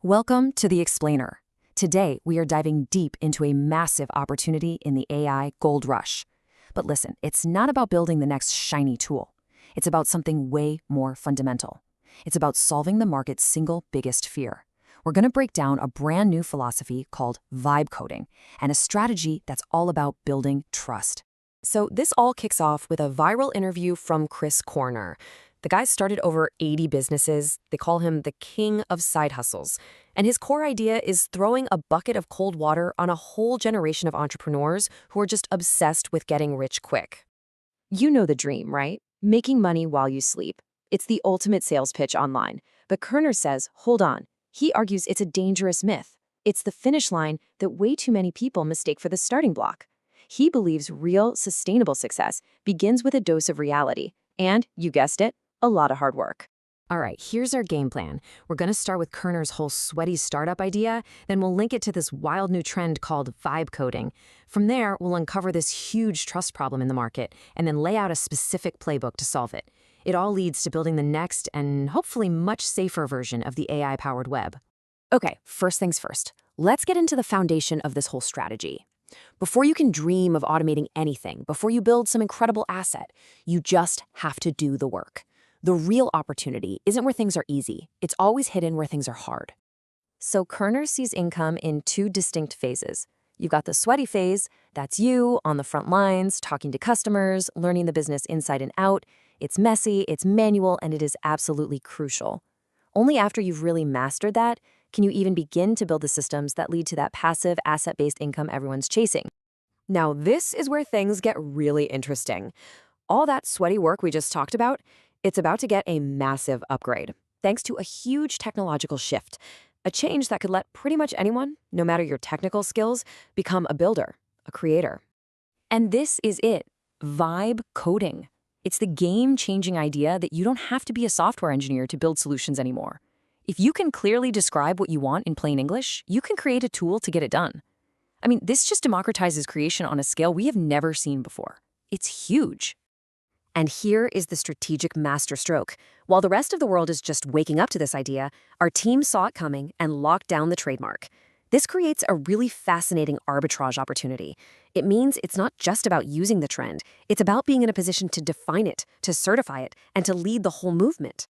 Welcome to The Explainer. Today, we are diving deep into a massive opportunity in the AI gold rush. But listen, it's not about building the next shiny tool. It's about something way more fundamental. It's about solving the market's single biggest fear. We're going to break down a brand new philosophy called vibe coding and a strategy that's all about building trust. So this all kicks off with a viral interview from Chris Corner. The guy started over 80 businesses. They call him the king of side hustles. And his core idea is throwing a bucket of cold water on a whole generation of entrepreneurs who are just obsessed with getting rich quick. You know the dream, right? Making money while you sleep. It's the ultimate sales pitch online. But Kerner says, hold on. He argues it's a dangerous myth. It's the finish line that way too many people mistake for the starting block. He believes real, sustainable success begins with a dose of reality. And, you guessed it, a lot of hard work. All right, here's our game plan. We're going to start with Kerner's whole sweaty startup idea, then we'll link it to this wild new trend called vibe coding. From there, we'll uncover this huge trust problem in the market, and then lay out a specific playbook to solve it. It all leads to building the next and hopefully much safer version of the AI-powered web. Okay, first things first. Let's get into the foundation of this whole strategy. Before you can dream of automating anything, before you build some incredible asset, you just have to do the work. The real opportunity isn't where things are easy. It's always hidden where things are hard. So Kerner sees income in two distinct phases. You've got the sweaty phase. That's you on the front lines, talking to customers, learning the business inside and out. It's messy, it's manual, and it is absolutely crucial. Only after you've really mastered that can you even begin to build the systems that lead to that passive, asset-based income everyone's chasing. Now, this is where things get really interesting. All that sweaty work we just talked about, it's about to get a massive upgrade, thanks to a huge technological shift, a change that could let pretty much anyone, no matter your technical skills, become a builder, a creator. And this is it, vibe coding. It's the game-changing idea that you don't have to be a software engineer to build solutions anymore. If you can clearly describe what you want in plain English, you can create a tool to get it done. I mean, this just democratizes creation on a scale we have never seen before. It's huge. And here is the strategic masterstroke. While the rest of the world is just waking up to this idea, our team saw it coming and locked down the trademark. This creates a really fascinating arbitrage opportunity. It means it's not just about using the trend. It's about being in a position to define it, to certify it, and to lead the whole movement.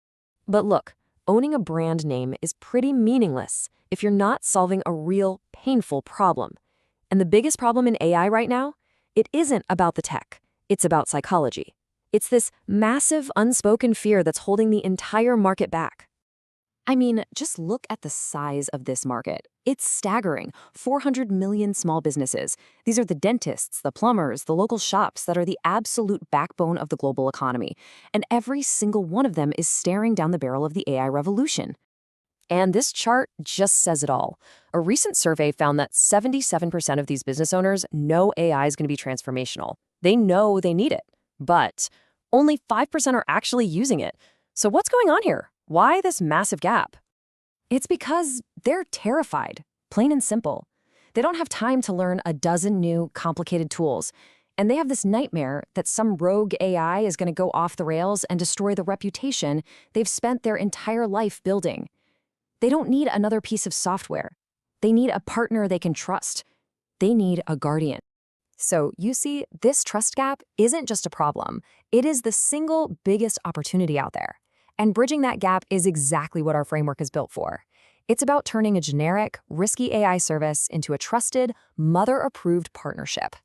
But look, owning a brand name is pretty meaningless if you're not solving a real, painful problem. And the biggest problem in AI right now? It isn't about the tech. It's about psychology. It's this massive, unspoken fear that's holding the entire market back. I mean, just look at the size of this market. It's staggering. 400 million small businesses. These are the dentists, the plumbers, the local shops that are the absolute backbone of the global economy. And every single one of them is staring down the barrel of the AI revolution. And this chart just says it all. A recent survey found that 77% of these business owners know AI is going to be transformational. They know they need it. But only 5% are actually using it. So what's going on here? Why this massive gap? It's because they're terrified, plain and simple. They don't have time to learn a dozen new, complicated tools. And they have this nightmare that some rogue AI is going to go off the rails and destroy the reputation they've spent their entire life building. They don't need another piece of software. They need a partner they can trust. They need a guardian. So you see, this trust gap isn't just a problem. It is the single biggest opportunity out there. And bridging that gap is exactly what our framework is built for. It's about turning a generic, risky AI service into a trusted, mother-approved partnership.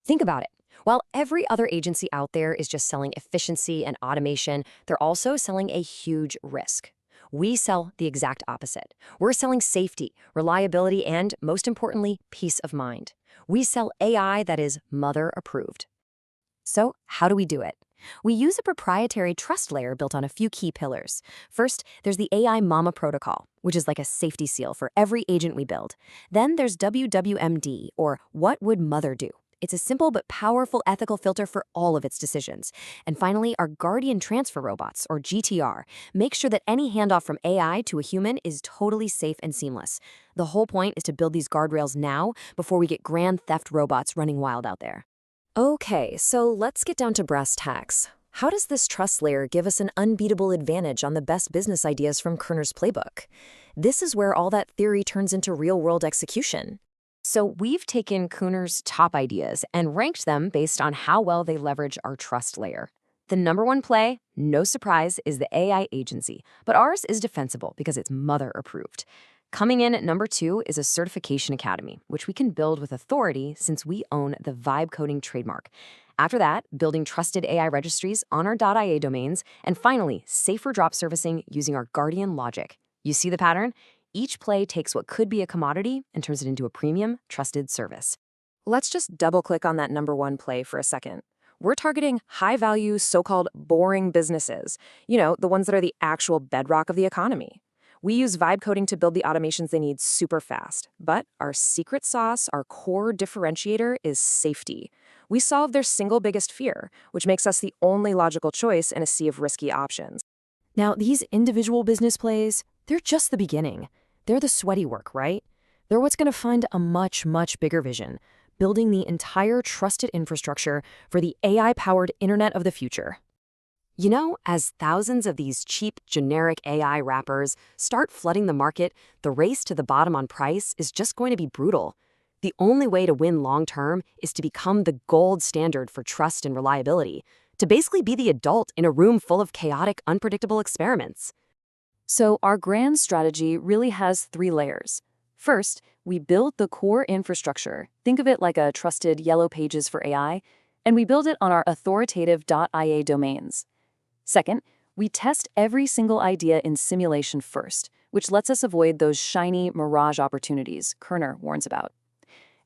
Think about it. While every other agency out there is just selling efficiency and automation, they're also selling a huge risk. We sell the exact opposite. We're selling safety, reliability, and, most importantly, peace of mind. We sell AI that is mother-approved. So, how do we do it? We use a proprietary trust layer built on a few key pillars. First, there's the AI Mama protocol, which is like a safety seal for every agent we build. Then there's WWMD, or What Would Mother Do? It's a simple but powerful ethical filter for all of its decisions. And finally, our Guardian Transfer Robots, or GTR, make sure that any handoff from AI to a human is totally safe and seamless. The whole point is to build these guardrails now before we get grand theft robots running wild out there. Okay, so let's get down to brass tacks. How does this trust layer give us an unbeatable advantage on the best business ideas from Kerner's playbook? This is where all that theory turns into real-world execution. So we've taken Kuhner's top ideas and ranked them based on how well they leverage our trust layer. The number one play, no surprise, is the AI agency, but ours is defensible because it's mother-approved. Coming in at number 2 is a certification academy, which we can build with authority since we own the vibe coding trademark. After that, building trusted AI registries on our .ia domains, and finally, safer drop servicing using our Guardian logic. You see the pattern? Each play takes what could be a commodity and turns it into a premium, trusted service. Let's just double-click on that number 1 play for a second. We're targeting high-value, so-called boring businesses. The ones that are the actual bedrock of the economy. We use vibe coding to build the automations they need super fast. But our secret sauce, our core differentiator, is safety. We solve their single biggest fear, which makes us the only logical choice in a sea of risky options. Now, these individual business plays, they're just the beginning. They're the sweaty work, right? They're what's going to fund a much, much bigger vision, building the entire trusted infrastructure for the AI-powered Internet of the future. As thousands of these cheap, generic AI wrappers start flooding the market, the race to the bottom on price is just going to be brutal. The only way to win long-term is to become the gold standard for trust and reliability, to basically be the adult in a room full of chaotic, unpredictable experiments. So our grand strategy really has 3 layers. First, we build the core infrastructure. Think of it like a trusted yellow pages for AI, and we build it on our authoritative .ia domains. Second, we test every single idea in simulation first, which lets us avoid those shiny mirage opportunities Kerner warns about.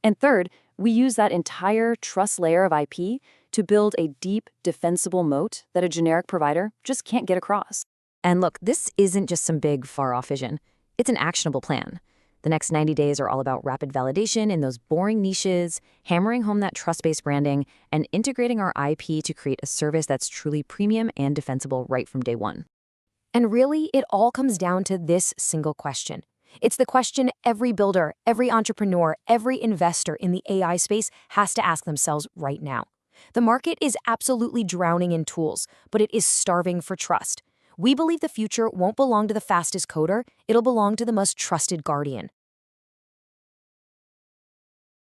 And third, we use that entire trust layer of IP to build a deep, defensible moat that a generic provider just can't get across. And look, this isn't just some big, far-off vision. It's an actionable plan. The next 90 days are all about rapid validation in those boring niches, hammering home that trust-based branding, and integrating our IP to create a service that's truly premium and defensible right from day one. And really, it all comes down to this single question. It's the question every builder, every entrepreneur, every investor in the AI space has to ask themselves right now. The market is absolutely drowning in tools, but it is starving for trust. We believe the future won't belong to the fastest coder, it'll belong to the most trusted guardian.